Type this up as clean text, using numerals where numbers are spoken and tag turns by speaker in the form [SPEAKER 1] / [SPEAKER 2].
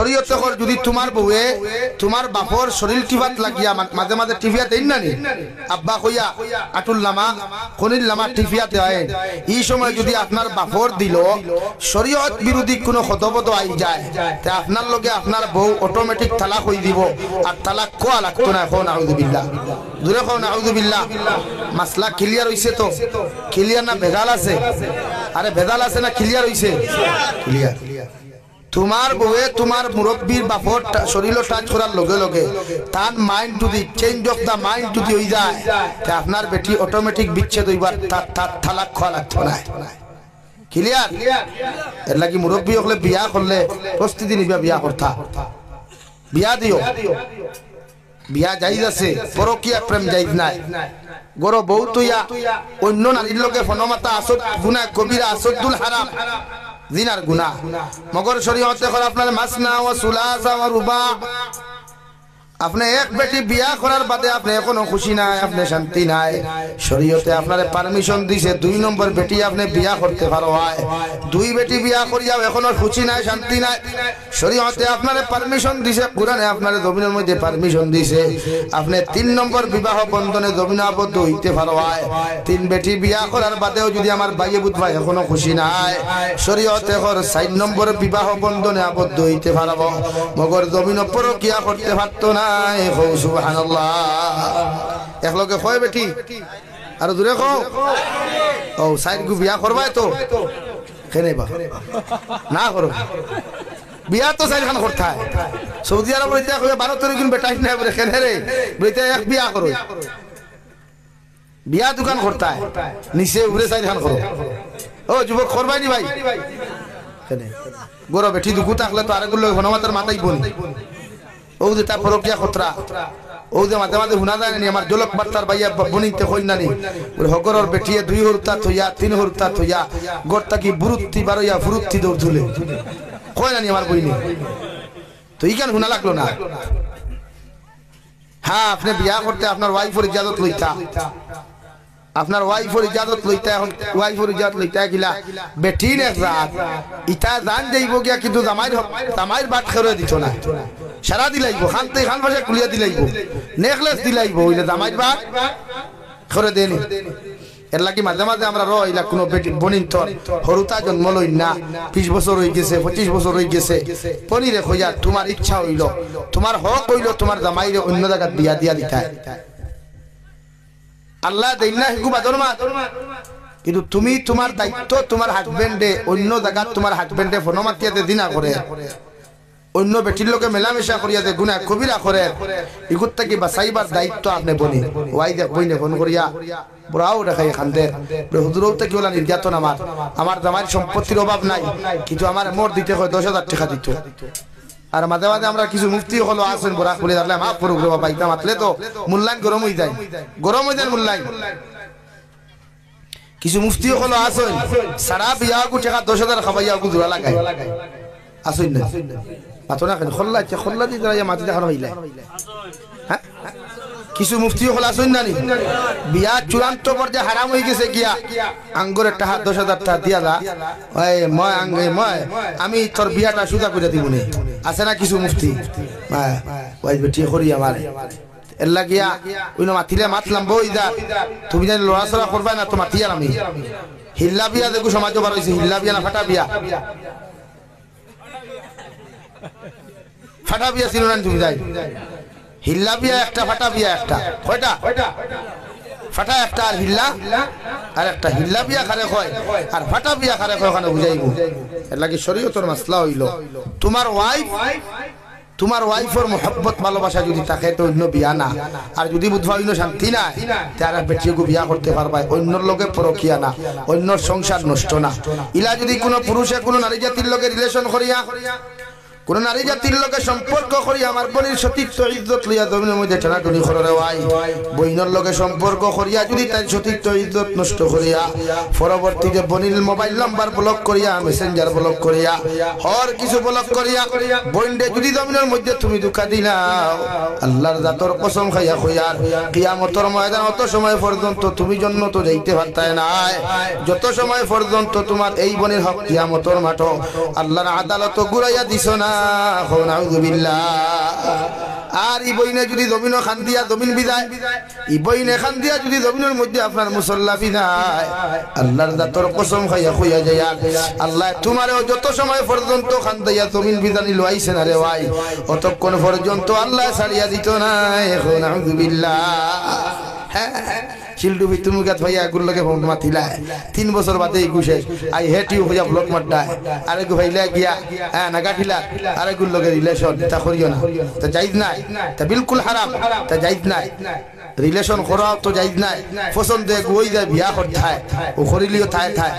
[SPEAKER 1] শরীয়তে কর যদি তোমার বউয়ে তোমার বাপর শরীর টিভাত লাগিয়া মাঝে মাঝে টিভিয়া দেন না নি আব্বা কইয়া আটুল লামা খনির লামা টিভিয়া দেয় এই সময় যদি আপনার বাপর দিল শরীয়ত বিরোধী কোনো খতবত আই যায় তে আপনার লগে আপনার বউ অটোমেটিক তালাক হই দিব আর তালাক কোয়া লাগতো না এখন আউযুবিল্লাহ দূরে কোন আউযুবিল্লাহ মাসলা ক্লিয়ার হইছে তো ক্লিয়ার না ভেজাল আছে আরে ভেজাল আছে না ক্লিয়ার হইছে ক্লিয়ার তোমার বউয়ে তোমার মুরব্বীর বাপর শরীর টাচ করার লগে লগে তার মাইন্ড যদি চেঞ্জ অফ দা মাইন্ড যদি হই যায় তে আপনার বেটি অটোমেটিক বিচ্ছেদ হইবার তার তালাক খাওয়া লাগতো না ক্লিয়ার এর লাগি মুরব্বী হলে বিয়া করলে প্রস্তুতি নিবা বিয়া করতা বিয়া দিও বিয়া জায়েজ আছে পরকীয়া প্রেম জায়েজ নাই গরো বউ তুইয়া অন্য নারীর লগে ফনমাতা আসদ গুনাহ কবিরা আসদুল হারাম জিনার গুনাহ মগর শরীয়তে কর আপনার মাসনা ওয়া সুলাসা ওয়া রুবা আপনি এক বেটি বিয়া করার বাদে আপনি এখনো খুশি নাই আপনি শান্তি নাই শরীয়তে আপনারে পারমিশন দিয়েছে দুই নম্বর বেটি আপনি বিয়া করতে পারো হয় দুই বেটি বিয়া করিয়াও এখনো খুশি নাই শান্তি নাই শরীয়তে আপনারে পারমিশন দিয়েছে কুরআনে আপনারে জমিনের মধ্যে পারমিশন দিয়েছে আপনি তিন নম্বর বিবাহ বন্ধনে জমিনে আবদ্ধ হইতে পারো হয় তিন বেটি বিয়া করার বাদেও যদি আমার ভাইয়ে বুধ ভাই এখনো খুশি নাই শরীয়তে কর 4 নম্বর বিবাহ বন্ধনে আবদ্ধ হইতে পারবো মগর জমিন পরকিয়া করতে পারতো না সুবহানাল্লাহ এক লগে কয় বেটি আর দূরে কও ও সাইড গু বিয়া করবাই তো কেনে বা না করো বিয়া তো সাইড খান করতে হয় সৌদি আরব বলতে কই 12 তারিখ দিন বেটাই না বলে কেনে রে বলতে এক বিয়া করো বিয়া দোকান করতে হয় নিচে উপরে সাইড খান করো ও যুবক করবাই নি ভাই কেনে গোরা বেটি দুগু থাকলে তো আরেকগুলো ঘনমাতার মাথায় বোন ও যে তা পরকিয়া খতরা ও যে মাঝে মাঝে হুনা যায় না আমার জলক বার্তার ভাইয়া বনিতে কই না নি ওর হগরর বেটিয়ে 2 হরতা থইয়া 3 হরতা থইয়া গড়তা কি বুরুত্তি বারইয়া ফুরুত্তি দৌড় ধুলে কই না নি আমার বইনি তো ইকান হুনা লাগলো না হ্যাঁ আপনি বিয়া করতে আপনার ওয়াইফের ইজাজত লইতা আপনার ওয়াইফের ইজাজত লইতা এখন ওয়াইফের ইজাজত লইতা গিলা বেটি নে রাত ইটা জান যাইব গিয়া কিন্তু জামাইর বাট খেরে দিত না সারা দিলাইব খানতে খান ভাষা কুলিয়া দিলাইব নেকলেস দিলাইব ওইলে জামাইর বাট খেরে দেনি এর লাগি মাঝে মাঝে আমরা রইলা কোনো বেটি বনিন তোর হরুতা জন্ম লই না 20 বছর হই গেছে 25 বছর হই গেছে পনিরে কইয়া তোমার ইচ্ছা হইল তোমার হক হইল তোমার জামাইরে অন্য জায়গা বিয়া দিয়া দিতা আল্লাহ দেই না হিকু বাদর মা কিন্তু তুমি তোমার দায়িত্ব তোমার হাজবেন্ডে অন্য জায়গা তোমার হাজবেন্ডে ফনমাতিয়াতে দিনা করে অন্য বেটির লোকে মেলামেশা করিয়া দে গুনাহ কবিরা করে ইগুত থেকে বাঁচাইবার দায়িত্ব আপনি বনি ওয়াই দেখ বইনে ফোন করিয়া বড়াও দেখাই খান্দে হুজুরও তো কি হলা নির্যাতন আমার জামাইয়ের সম্পত্তির অভাব নাই কিন্তু আমার মোর দিতে হয় 10,000 টাকা দিত আর মাঝে মাঝে আমরা কিছু মুফতি হলো আসেন বরাক বলে আসলে মাফ করুক রে বাবা ইতা মাতলে তো মূল্যায়ন গরম হয়ে যায় মূল্যায়ন কিছু মুফতি হলো আসেন সারা বিয়া কো টাকা 10,000 খাবাইয়া কো জোড়া লাগায় আসেন না মাতনা কেন খল্লা দি যারা মাটি দেখানো হইলা হ্যাঁ কিছু মুফতি হলো আসেন না নি বিয়া চূড়ান্ত পর্যায়ে হারাম হয়ে গেছে গিয়া আঙ্গুরের টাকা 10,000 টাকা দিয়া দা ওই মই আমি তোর বিয়াটা সুদা করে দিব নে আছে না কিছু মুফতি হ্যাঁ ওই বেটি করি আমার এর লাগিয়া ওইনো মাতিলে মাতলাম বইদা তুমি জানি লড়াছড়া করবা না তো মাতিয়ার আমি হিল্লা বিয়া দেখো সমাজ বার হইছে হিল্লা বিয়া না ফাটা বিয়া ফাটা বিয়া ছিল না তুমি যাই হিল্লা বিয়া একটা ফাটা বিয়া একটা কয়টা ফাটা একটা আর হিল্লা আর একটা হিল্লা বিয়া খারে কয় আর ফাটা বিয়া খারে কয় ওখানে বুঝাইব এর লাগি শরীয়তের মাসলা হইল তোমার ওয়াইফের মোহব্বত ভালোবাসা যদি থাকে তো অন্য বিয়া না আর যদি বুঝবা অন্য শান্তি না তারা বেটিকে বিয়া করতে পারবা অন্যর লগে পরকিয়া না অন্যর সংসার নষ্ট না ইলা যদি কোনো পুরুষে কোনো নারী জাতির লগে রিলেশন করিয়া কোন নারী জাতির লগে সম্পর্ক করি আমার বোনের সতীত্ব ইজ্জত লইয়া জমিনের মধ্যে টানাটুনি করে ওয়াই বইনের লগে সম্পর্ক করিয়া যদি তার সতীত্ব ইজ্জত নষ্ট করিয়া পরবর্তীতে বোনের মোবাইল নাম্বার ব্লক করিয়া মেসেঞ্জার ব্লক করিয়া হর কিছু ব্লক করিয়া বইনডে যদি জমিনের মধ্যে তুমি দুঃখা দিলাও আল্লাহর জাতর কসম খাইয়া কইয়ার কিয়ামতের ময়দান অত সময় পর্যন্ত তুমি জন্য তো যাইতে পারতাই না যত সময় পর্যন্ত তোমার এই বোনের হক কিয়ামতের মাঠ আল্লাহর আদালত ঘুরাইয়া দিছ না না নাউযু বিল্লাহ আর ই বইনে যদি জমিন খান দিয়া জমিন বিদায় ই বইনে খান দিয়া যদি জমিনের মধ্যে আপনার মুসল্লা বিদায় আল্লাহর জাতর কসম খাইয়া কইয়া যায় আল্লাহ তোমারও যত সময় পর্যন্ত খান দিয়া জমিন বিদানি লইছে না রে ভাই অতক্ষণ পর্যন্ত আল্লাহ ছাড়িয়া দিত না নাউযু বিল্লাহ শিল্ডু ভিতর গাত ভাইয়া গুলোকে মাতিলা 3 বছর বাদে গুছে আই হেট ইউ হইয়া ব্লক মারডা আরে গো ভাইলা গিয়া না গাঠিলা আরে গুলোকে রিলেশন তা করিও না তা জায়েজ নাই তা বিলকুল হারাম তা জায়েজ নাই রিলেশন করাও তো জায়েজ নাই পছন্দ হই যায় বিয়া করতে হয় ও করিলিও থায় থায়